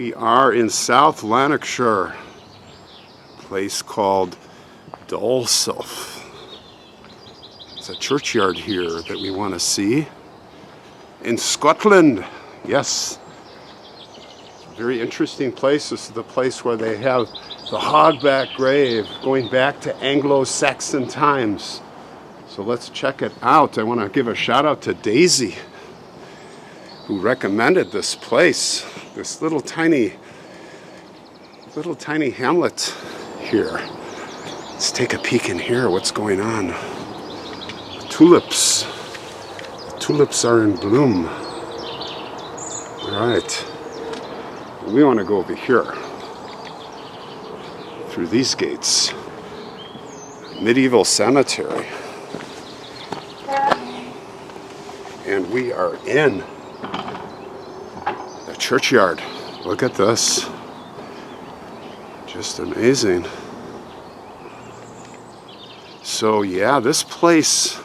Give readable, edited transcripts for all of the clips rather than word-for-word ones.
We are in South Lanarkshire, a place called Dolself. It's a churchyard here that we want to see. In Scotland, yes. Very interesting place. This is the place where they have the Hogback grave going back to Anglo-Saxon times. So let's check it out. I want to give a shout out to Daisy, who recommended this place, this little tiny hamlet here. Let's take a peek in here. What's going on? The tulips. The tulips are in bloom. All right. We want to go over here through these gates. Medieval cemetery. And we are in the churchyard. Look at this. Just amazing. So yeah, this place,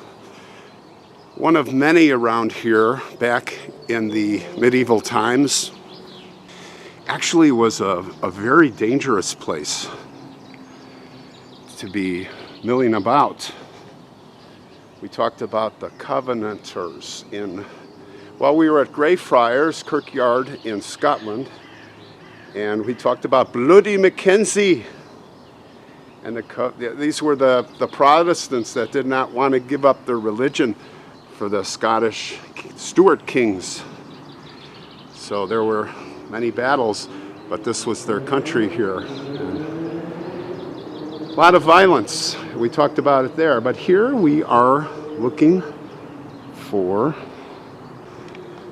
one of many around here back in the medieval times, actually was a very dangerous place to be milling about. We talked about the Covenanters we were at Greyfriars Kirkyard in Scotland, and we talked about Bloody Mackenzie. And these were the Protestants that did not want to give up their religion for the Scottish Stuart kings. So there were many battles, but this was their country here. And a lot of violence. We talked about it there. But here we are looking for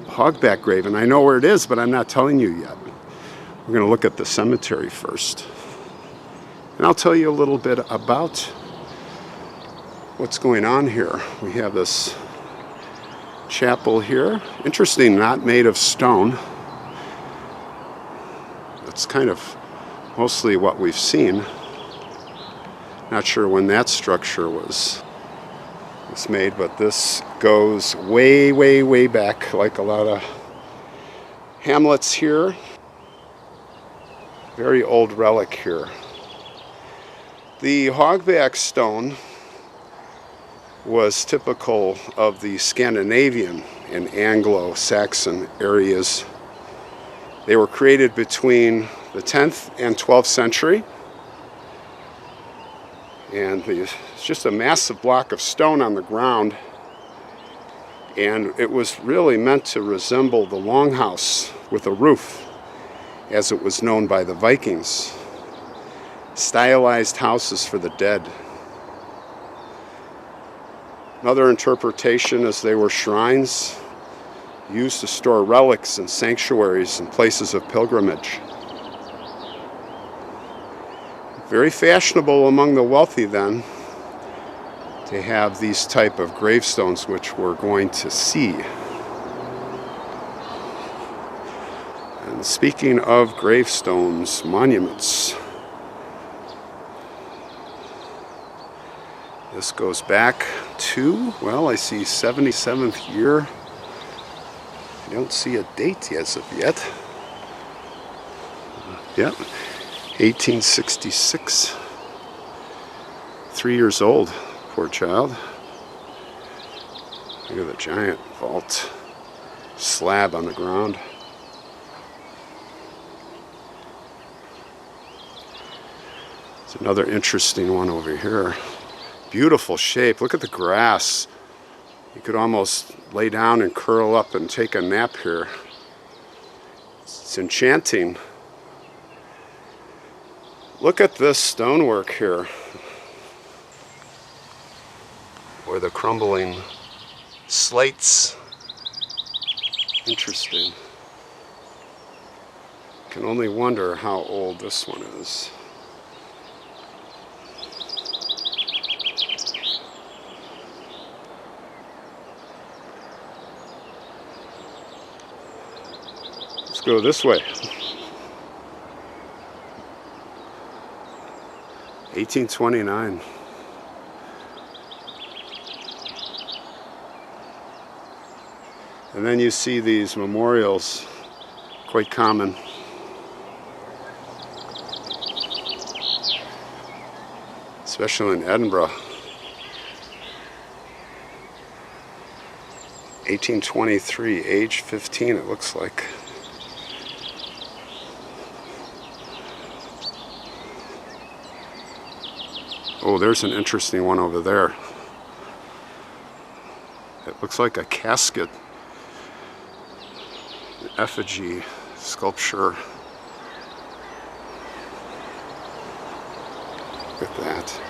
Hogback grave, and I know where it is, but I'm not telling you yet. We're going to look at the cemetery first. And I'll tell you a little bit about what's going on here. We have this chapel here. Interesting, not made of stone. It's kind of mostly what we've seen. Not sure when that structure was made, but this goes way, way, way back, like a lot of hamlets here. Very old relic here. The Hogback stone was typical of the Scandinavian and Anglo-Saxon areas. They were created between the 10th and 12th century. And it's just a massive block of stone on the ground. And it was really meant to resemble the longhouse with a roof, as it was known by the Vikings. Stylized houses for the dead. Another interpretation is they were shrines used to store relics and sanctuaries and places of pilgrimage. Very fashionable among the wealthy then to have these type of gravestones, which we're going to see. And speaking of gravestones, monuments, this goes back to, well, I see 77th year. I don't see a date as of yet. Yep, 1866. 3 years old, poor child. Look at the giant vault slab on the ground. It's another interesting one over here. Beautiful shape. Look at the grass. You could almost lay down and curl up and take a nap here. It's enchanting. Look at this stonework here, or the crumbling slates. Interesting. Can only wonder how old this one is. Let's go this way. 1829. And then you see these memorials, quite common. especially in Edinburgh. 1823, age 15 it looks like. Oh, there's an interesting one over there. It looks like a casket, an effigy sculpture. Look at that.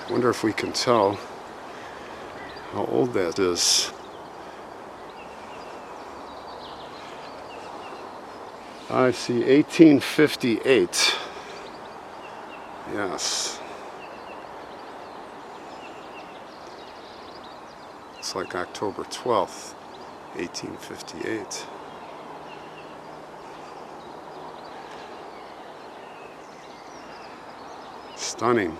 I wonder if we can tell how old that is. I see 1858. Yes. It's like October 12th, 1858. Stunning.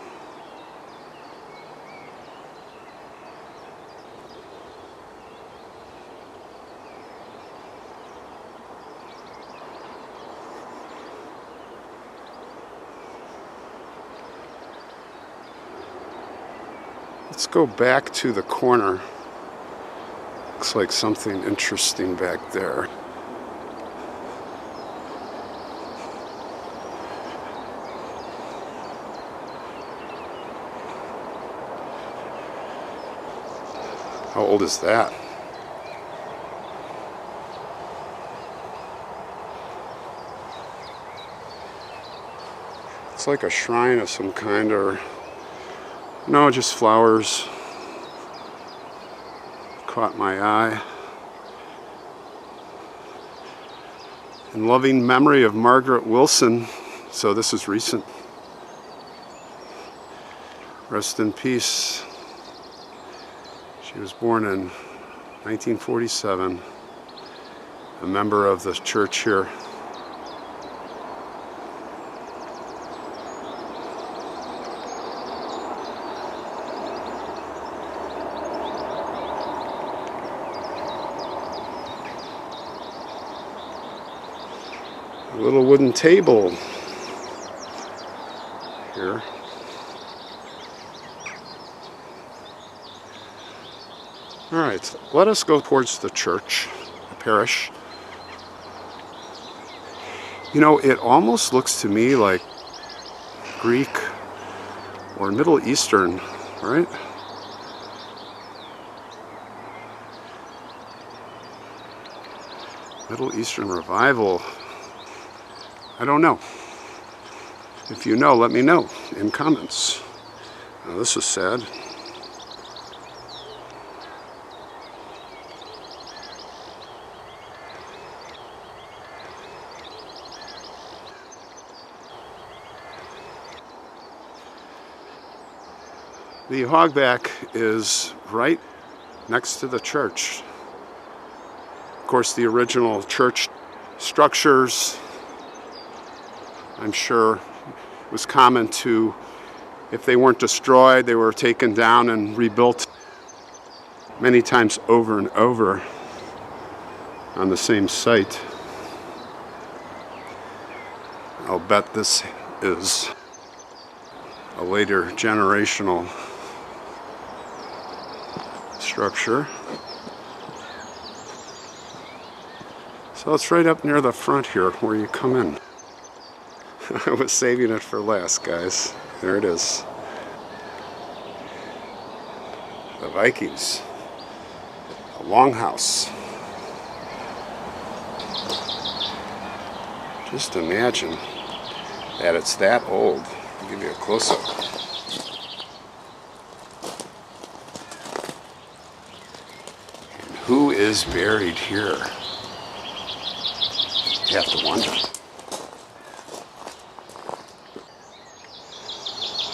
Let's go back to the corner. Looks like something interesting back there. How old is that? It's like a shrine of some kind, or no, just flowers. Caught my eye. In loving memory of Margaret Wilson. So this is recent. Rest in peace. She was born in 1947. A member of the church here. A little wooden table here. All right, let us go towards the church, the parish. You know, it almost looks to me like Greek or Middle Eastern, right? Middle Eastern revival. I don't know. If you know, let me know in comments. Now, this is sad. The Hogback is right next to the church. Of course, the original church structures, I'm sure, it was common to, if they weren't destroyed, they were taken down and rebuilt many times over and over on the same site. I'll bet this is a later generational structure. So it's right up near the front here where you come in. I was saving it for last, guys. There it is. The Vikings. A longhouse. Just imagine that it's that old. I'll give you a close-up. And who is buried here? You have to wonder.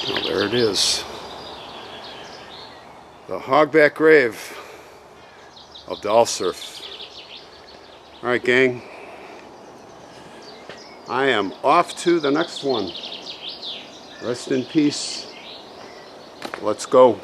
Well, there it is. The Hogback grave of Dalsurf. All right, gang. I am off to the next one. Rest in peace. Let's go.